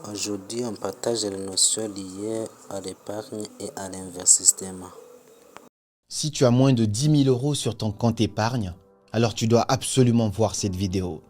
Aujourd'hui, on partage les notions liées à l'épargne et à l'investissement. Si tu as moins de 10 000 € sur ton compte épargne, alors tu dois absolument voir cette vidéo.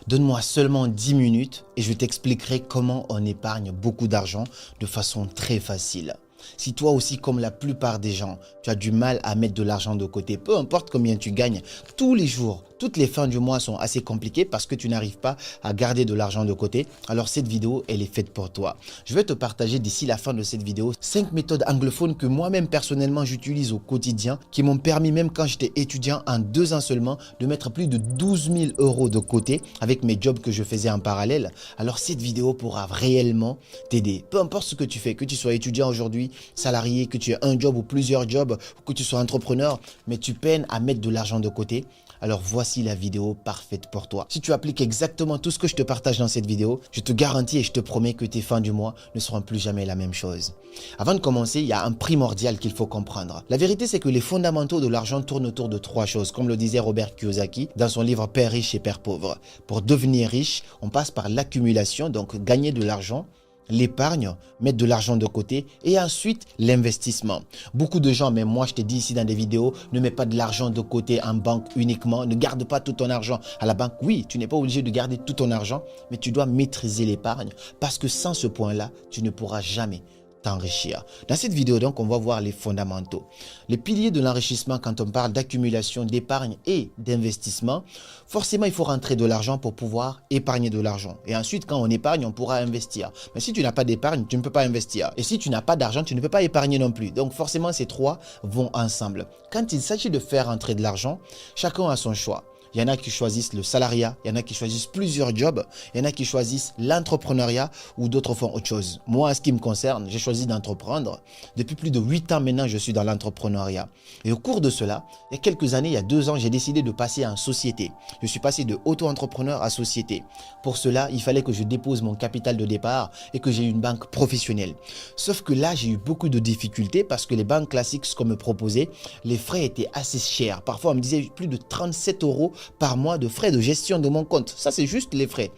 Donne-moi seulement 10 minutes et je t'expliquerai comment on épargne beaucoup d'argent de façon très facile. Si toi aussi, comme la plupart des gens, tu as du mal à mettre de l'argent de côté, peu importe combien tu gagnes, tous les jours, toutes les fins du mois sont assez compliquées parce que tu n'arrives pas à garder de l'argent de côté, alors cette vidéo, elle est faite pour toi. Je vais te partager d'ici la fin de cette vidéo 5 méthodes anglophones que moi-même personnellement j'utilise au quotidien, qui m'ont permis même quand j'étais étudiant en 2 ans seulement de mettre plus de 12 000 € de côté avec mes jobs que je faisais en parallèle. Alors cette vidéo pourra réellement t'aider. Peu importe ce que tu fais, que tu sois étudiant aujourd'hui, salarié, que tu aies un job ou plusieurs jobs, ou que tu sois entrepreneur, mais tu peines à mettre de l'argent de côté, alors voici la vidéo parfaite pour toi. Si tu appliques exactement tout ce que je te partage dans cette vidéo, je te garantis et je te promets que tes fins du mois ne seront plus jamais la même chose. Avant de commencer, il y a un primordial qu'il faut comprendre. La vérité, c'est que les fondamentaux de l'argent tournent autour de 3 choses, comme le disait Robert Kiyosaki dans son livre Père riche et Père pauvre. Pour devenir riche, on passe par l'accumulation, donc gagner de l'argent, l'épargne, mettre de l'argent de côté et ensuite l'investissement. Beaucoup de gens, même moi je te dis ici dans des vidéos, ne mets pas de l'argent de côté en banque uniquement, ne garde pas tout ton argent à la banque. Oui, tu n'es pas obligé de garder tout ton argent, mais tu dois maîtriser l'épargne parce que sans ce point-là, tu ne pourras jamais t'enrichir. Dans cette vidéo donc, on va voir les fondamentaux. Les piliers de l'enrichissement quand on parle d'accumulation, d'épargne et d'investissement, forcément il faut rentrer de l'argent pour pouvoir épargner de l'argent. Et ensuite quand on épargne, on pourra investir. Mais si tu n'as pas d'épargne, tu ne peux pas investir. Et si tu n'as pas d'argent, tu ne peux pas épargner non plus. Donc forcément ces 3 vont ensemble. Quand il s'agit de faire rentrer de l'argent, chacun a son choix. Il y en a qui choisissent le salariat, il y en a qui choisissent plusieurs jobs, il y en a qui choisissent l'entrepreneuriat ou d'autres font autre chose. Moi, en ce qui me concerne, j'ai choisi d'entreprendre. Depuis plus de 8 ans maintenant, je suis dans l'entrepreneuriat. Et au cours de cela, il y a quelques années, il y a 2 ans, j'ai décidé de passer en société. Je suis passé de auto-entrepreneur à société. Pour cela, il fallait que je dépose mon capital de départ et que j'ai une banque professionnelle. Sauf que là, j'ai eu beaucoup de difficultés parce que les banques classiques, ce qu'on me proposait, les frais étaient assez chers. Parfois, on me disait plus de 37 € par mois de frais de gestion de mon compte. Ça, c'est juste les frais.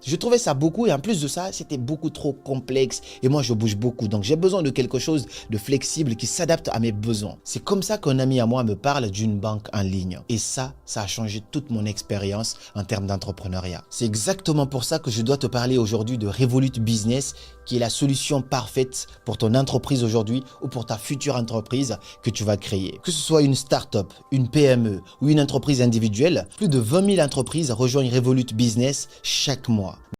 Je trouvais ça beaucoup et en plus de ça, c'était beaucoup trop complexe et moi, je bouge beaucoup. Donc, j'ai besoin de quelque chose de flexible qui s'adapte à mes besoins. C'est comme ça qu'un ami à moi me parle d'une banque en ligne. Et ça a changé toute mon expérience en termes d'entrepreneuriat. C'est exactement pour ça que je dois te parler aujourd'hui de Revolut Business, qui est la solution parfaite pour ton entreprise aujourd'hui ou pour ta future entreprise que tu vas créer. Que ce soit une start-up, une PME ou une entreprise individuelle, plus de 20 000 entreprises rejoignent Revolut Business chaque mois.